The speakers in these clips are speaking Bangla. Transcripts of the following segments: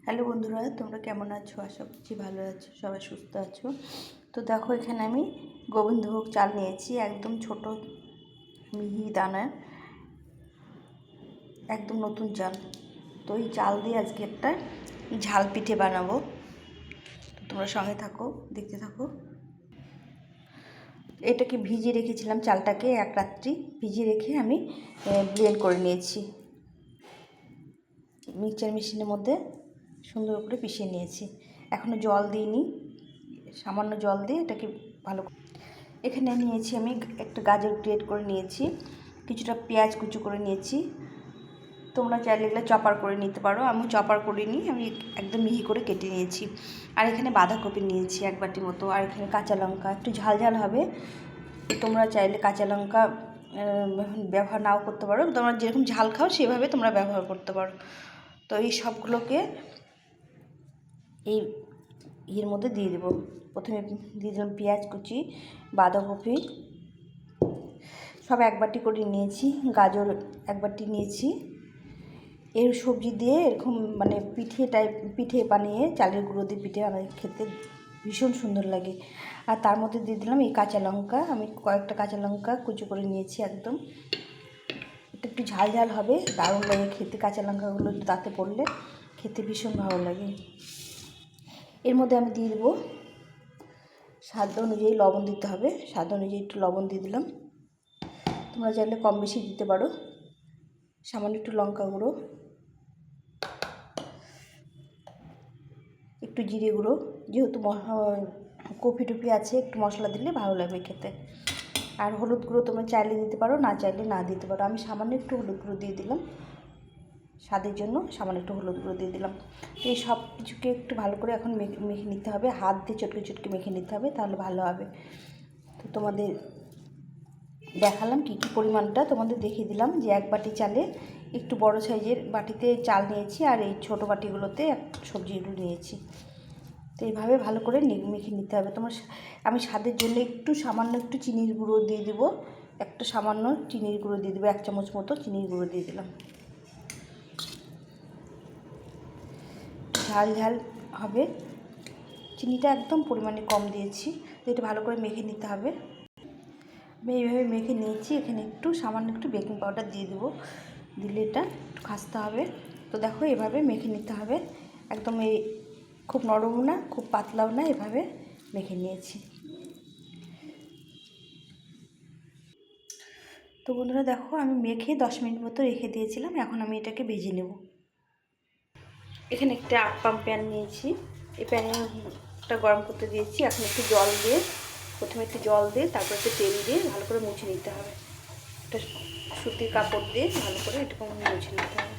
হ্যালো বন্ধুরা, তোমরা কেমন আছো? আশা করছি ভালো আছো, সবাই সুস্থ আছো। তো দেখো, এখানে আমি গোবিন্দভোগ চাল নিয়েছি, একদম ছোট মিহি দানার, একদম নতুন চাল। তো এই চাল দিয়ে আজকে একটা ঝাল পিঠে বানাবো। তো তোমরা সঙ্গে থাকো, দেখতে থাকো। এটাকে ভিজিয়ে রেখেছিলাম, চালটাকে এক রাত্রি ভিজিয়ে রেখে আমি ব্লেন্ড করে নিয়েছি। মিক্সচার মেশিনের মধ্যে সুন্দর করে পিষিয়ে নিয়েছি। এখনও জল দিইনি, সামান্য জল দিয়ে এটাকে ভালো। এখানে নিয়েছি আমি একটা গাজর গ্রেট করে নিয়েছি, কিছুটা পেঁয়াজ কুচি করে নিয়েছি। তোমরা চাইলে এগুলো চপার করে নিতে পারো, আমি চপার করিনি, আমি একদম মিহি করে কেটে নিয়েছি। আর এখানে বাঁধাকপি নিয়েছি এক বাটির মতো, আর এখানে কাঁচা লঙ্কা, একটু ঝাল ঝাল হবে। তোমরা চাইলে কাঁচা লঙ্কা ব্যবহার নাও করতে পারো, তোমরা যেরকম ঝাল খাও সেভাবে তোমরা ব্যবহার করতে পারো। তো এই সবগুলোকে এই এর মধ্যে দিয়ে দেবো। প্রথমে দিয়ে দিলাম পেঁয়াজ কুচি, বাঁধাকপি সব এক বাটি করে নিয়েছি, গাজর এক বাটি নিয়েছি। এর সবজি দিয়ে এরকম মানে পিঠে বানিয়ে, চালের গুঁড়ো দিয়ে পিঠে বানিয়ে খেতে ভীষণ সুন্দর লাগে। আর তার মধ্যে দিয়ে দিলাম এই কাঁচা লঙ্কা, আমি কয়েকটা কাঁচা লঙ্কা কুচি করে নিয়েছি একদম। এটা একটু ঝাল ঝাল হবে, দারুণ লাগে খেতে। কাঁচা লঙ্কাগুলো দাঁতে পড়লে খেতে ভীষণ ভালো লাগে। এর মধ্যে আমি দিয়ে দেবো স্বাদ অনুযায়ী লবণ দিতে হবে, স্বাদ অনুযায়ী একটু লবণ দিয়ে দিলাম। তোমরা চাইলে কম বেশি দিতে পারো। সামান্য একটু লঙ্কা গুঁড়ো, একটু জিরে গুঁড়ো, যেহেতু কফি টুপি আছে একটু মশলা দিলে ভালো লাগবে খেতে। আর হলুদ গুঁড়ো তোমরা চাইলে দিতে পারো, না চাইলে না দিতে পারো। আমি সামান্য একটু হলুদ গুঁড়ো দিয়ে দিলাম, স্বাদের জন্য সামান্য একটু হলুদ গুঁড়ো দিয়ে দিলাম। এই সব কিছুকে একটু ভালো করে এখন মেখে নিতে হবে, হাত দিয়ে চটকে চটকে মেখে নিতে হবে, তাহলে ভালো হবে। তো তোমাদের দেখালাম কী কী পরিমাণটা, তোমাদের দেখিয়ে দিলাম যে এক বাটি চালে একটু বড় সাইজের বাটিতে চাল নিয়েছি, আর এই ছোটো বাটিগুলোতে সবজিগুলো নিয়েছি। তো এইভাবে ভালো করে মেখে নিতে হবে। আমি স্বাদের জন্য একটু সামান্য একটু চিনির গুঁড়ো দিয়ে দেবো, একটা সামান্য চিনির গুঁড়ো দিয়ে দেবো, 1 চামচ মতো চিনির গুঁড়ো দিয়ে দিলাম। ঝাল ঝাল হবে, চিনিটা একদম পরিমাণে কম দিয়েছি। তো এটা ভালো করে মেখে নিতে হবে। আমি এইভাবে মেখে নিয়েছি। এখানে একটু সামান্য একটু বেকিং পাউডার দিয়ে দেবো, দিলে এটা একটু খাস্তা হবে। তো দেখো, এভাবে মেখে নিতে হবে, একদম এই খুব নরমও না খুব পাতলাও না, এভাবে মেখে নিয়েছি। তো বন্ধুরা দেখো, আমি মেখে 10 মিনিট মতো রেখে দিয়েছিলাম, এখন আমি এটাকে ভেজে নেব। এখানে একটা আপ্পাম প্যান নিয়েছি, এই প্যানটা গরম করতে দিয়েছি। এখন একটু জল দিয়ে, প্রথমে একটু জল দিয়ে তারপর একটু তেল দিয়ে ভালো করে মুছে নিতে হবে। একটা সুতির কাপড় দিয়ে ভালো করে এটুকু মুছে নিতে হবে,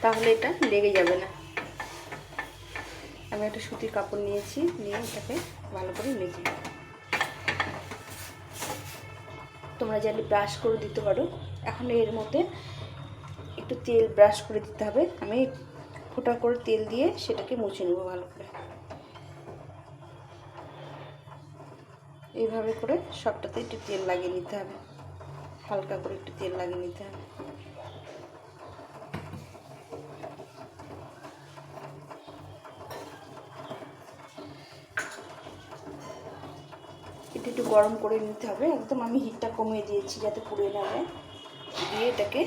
তাহলে এটা লেগে যাবে না। আমি একটা সুতির কাপড় নিয়েছি, নিয়ে এটাকে ভালো করে মেজে নেব। তোমরা চাইলে ব্রাশ করে দিতে পারো। এখন এর মধ্যে একটু তেল ব্রাশ করে দিতে হবে, আমি ফোঁটা করে তেল দিয়ে সেটাকে মুছে নেব ভালো করে। এইভাবে করে সবটাতে একটু তেল লাগিয়ে নিতে হবে, হালকা করে একটু তেল লাগিয়ে নিতে হবে। এটা একটু গরম করে নিতে হবে, একদম আমি হিটটা কমিয়ে দিয়েছি যাতে পুড়ে না যায়। দিয়ে এটাকে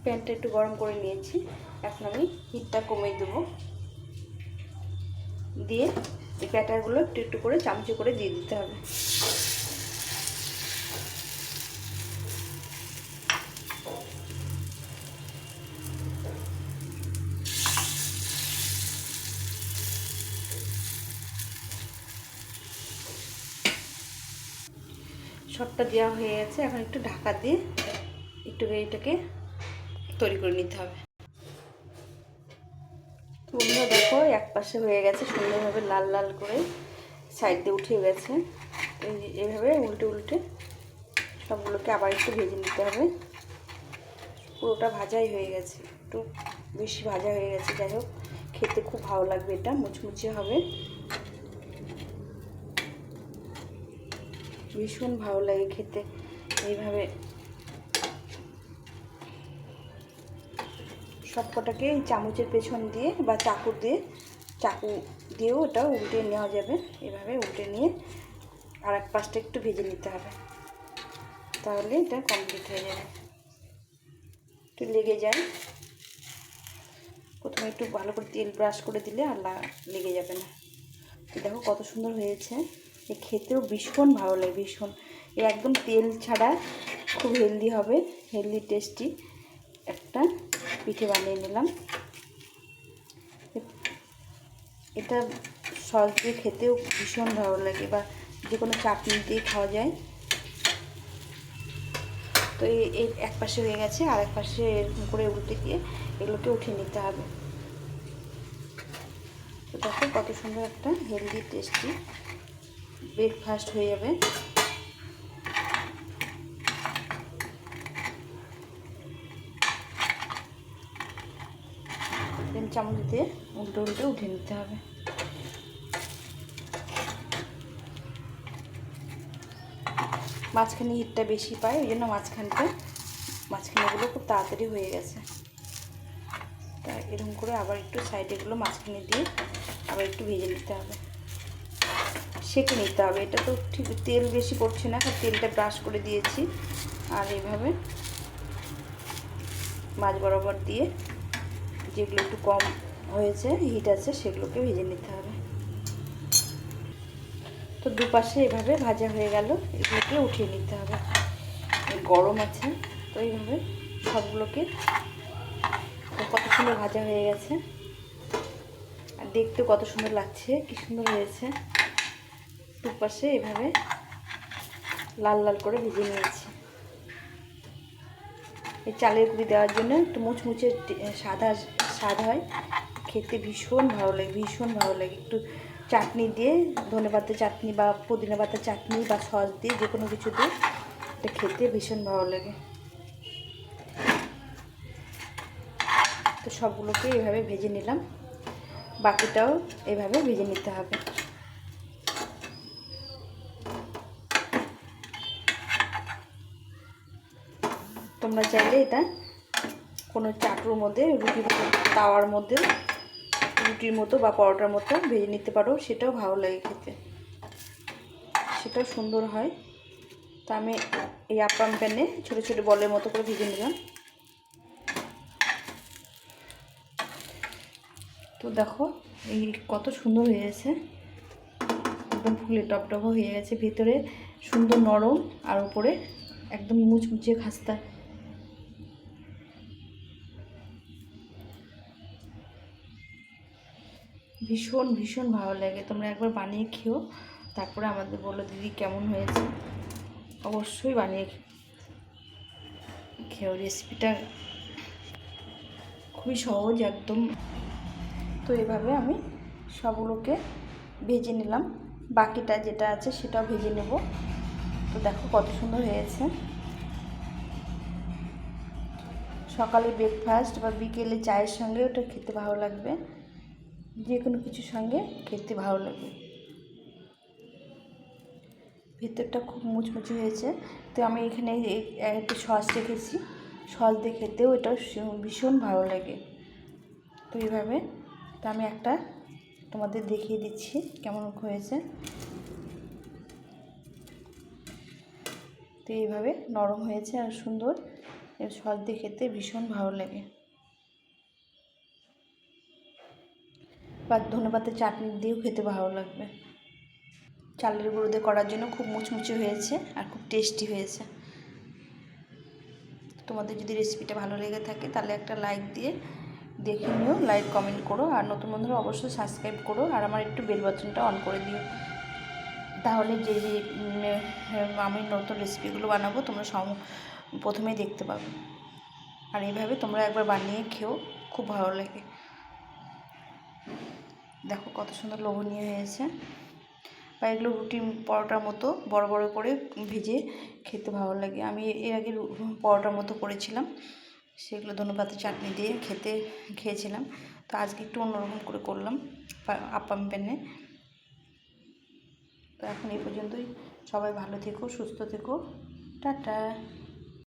প্যানটা একটু গরম করে নিয়েছি, এখন আমি হিটটা কমিয়ে দেবো। দিয়ে এই ব্যাটারগুলো একটু একটু করে চামচে করে দিয়ে দিতে হবে। সবটা দেওয়া হয়ে গেছে, এখন একটু ঢাকা দিয়ে একটু এটাকে তৈরি করে নিতে হবে। বন্ধুরা দেখো, এক পাশে হয়ে গেছে সুন্দরভাবে লাল লাল করে, সাইড দিয়ে উঠে গেছে। এইভাবে উল্টে উল্টে সবগুলোকে আবার একটু ভেজে নিতে হবে। পুরোটা ভাজাই হয়ে গেছে, একটু বেশি ভাজা হয়ে গেছে। যাই হোক, খেতে খুব ভালো লাগবে, এটা মুচমুচে হবে, ভীষণ ভালো লাগে খেতে। এইভাবে সবকটাকে এই চামচের পেছন দিয়ে বা চাকু দিয়েও এটা উল্টে নেওয়া যাবে। এভাবে উল্টে নিয়ে আর এক পাশটা একটু ভেজে নিতে হবে, তাহলে এটা কমপ্লিট হয়ে যাবে। একটু লেগে যায়, প্রথমে একটু ভালো করে তেল ব্রাশ করে দিলে আর লেগে যাবে না। দেখো কত সুন্দর হয়েছে, খেতেও ভীষণ ভালো লাগে, ভীষণ। একদম তেল ছাড়া খুব হেলদি হবে, হেলদি টেস্টি একটা পিঠে বানিয়ে নিলাম। এটা সস দিয়ে খেতেও ভীষণ ভালো লাগে, বা যে কোনো চাটনি দিয়ে খাওয়া যায়। তো এই এক পাশে হয়ে গেছে, আর এক পাশে এরকম করে উল্টে দিয়ে এগুলোকে উঠিয়ে নিতে হবে। তো দেখো কত সুন্দর একটা হেলদি টেস্টি ব্রেকফাস্ট হয়ে যাবে। চামচ দিয়ে উল্টে উল্টে উঠে নিতে হবে। মাঝখানে হিটটা বেশি পায়, ওই জন্য মাঝখানেগুলো খুব তাড়াতাড়ি হয়ে গেছে। তা এরকম করে আবার একটু সাইডেগুলো মাঝখানে দিয়ে আবার একটু ভেজে নিতে হবে, সেঁকে নিতে হবে। এটা তো ঠিক তেল বেশি পড়ছে না, তেলটা ব্রাশ করে দিয়েছি। আর এইভাবে মাঝ বরাবর দিয়ে যেগুলো একটু কম হয়েছে, হিট আছে, সেগুলোকে ভেজে নিতে হবে। তো দুপাশে এভাবে ভাজা হয়ে গেল, এগুলোকে উঠিয়ে নিতে হবে। গরম আছে, তো এইভাবে সবগুলোকে, কত সুন্দর ভাজা হয়ে গেছে, আর দেখতে কত সুন্দর লাগছে, কি সুন্দর হয়েছে। দুপাশে এভাবে লাল লাল করে ভেজে নিয়েছি। এই চালের গুঁড়ি দেওয়ার জন্য একটু মুচমুচে স্বাদ হয়, খেতে ভীষণ ভালো লাগে, ভীষণ ভালো লাগে। একটু চাটনি দিয়ে, ধনেপাতা চাটনি বা পুদিনা পাতা চাটনি বা সস দিয়ে, যে কোনো কিছু দিয়ে এটা খেতে ভীষণ ভালো লাগে। তো সবগুলোকে এভাবে ভেজে নিলাম, বাকিটাও এভাবে ভেজে নিতে হবে। তোমরা চাইলে এটা কোনো চাটুর মধ্যে, তাওয়ার মধ্যে রুটির মতো বা পরোটার মতো ভেজে নিতে পারো, সেটাও ভালো লাগে খেতে, সেটাও সুন্দর হয়। তা আমি এই আপ্পাম প্যানে ছোটো ছোটো বলের মতো করে ভেজে নিলাম। তো দেখো এই কত সুন্দর হয়েছে, একদম ফুলে টপটপ হয়ে গেছে, ভেতরে সুন্দর নরম আর উপরে একদম মুচমুচে খাস্তা। ভীষণ ভীষণ ভালো লাগে, তোমরা একবার বানিয়ে খেও, তারপরে আমাদের বলো দিদি কেমন হয়েছে। অবশ্যই বানিয়ে খেও, রেসিপিটা খুবই সহজ একদম। তো এভাবে আমি সবগুলোকে ভেজে নিলাম, বাকিটা যেটা আছে সেটাও ভেজে নেব। তো দেখো কত সুন্দর হয়েছে। সকালে ব্রেকফাস্ট বা বিকেলে চায়ের সঙ্গে ওটা খেতে ভালো লাগবে, যে কোনো কিছুর সঙ্গে খেতে ভালো লাগবে। ভেতরটা খুব মুচমুচে হয়েছে। তো আমি এখানে একটু সস রেখেছি, সস দিয়ে খেতেও এটা ভীষণ ভালো লাগে। তো এইভাবে, তো আমি একটা তোমাদের দেখিয়ে দিচ্ছি কেমন হয়েছে। তো এইভাবে নরম হয়েছে আর সুন্দর, এর সস দিয়ে খেতে ভীষণ ভালো লাগে, বা ধনেপাতার চাটনি দিয়েও খেতে ভালো লাগবে। চালের গুঁড়ো দিয়ে করার জন্য খুব মুচমুচে হয়েছে আর খুব টেস্টি হয়েছে। তোমাদের যদি রেসিপিটা ভালো লেগে থাকে তাহলে একটা লাইক দিয়ে দেখে নিও, লাইক কমেন্ট করো, আর নতুন বন্ধুরা অবশ্যই সাবস্ক্রাইব করো, আর আমার একটু বেল বাটনটা অন করে দিও, তাহলে যে আমি নতুন রেসিপিগুলো বানাবো তোমরা প্রথমেই দেখতে পাবে। আর এইভাবে তোমরা একবার বানিয়ে খেও, খুব ভালো লাগে। দেখো কত সুন্দর লোভনীয় হয়েছে, বা এগুলো রুটি পরোটার মতো বড় বড় করে ভেজে খেতে ভালো লাগে। আমি এর আগে পরোটার মতো করেছিলাম, সেগুলো ধনেপাতা চাটনি দিয়ে খেয়েছিলাম। তো আজকে একটু অন্যরকম করে করলাম আপ্পাম প্যানে। তো এখন এই পর্যন্তই, সবাই ভালো থেকো, সুস্থ থেকো, টাটা।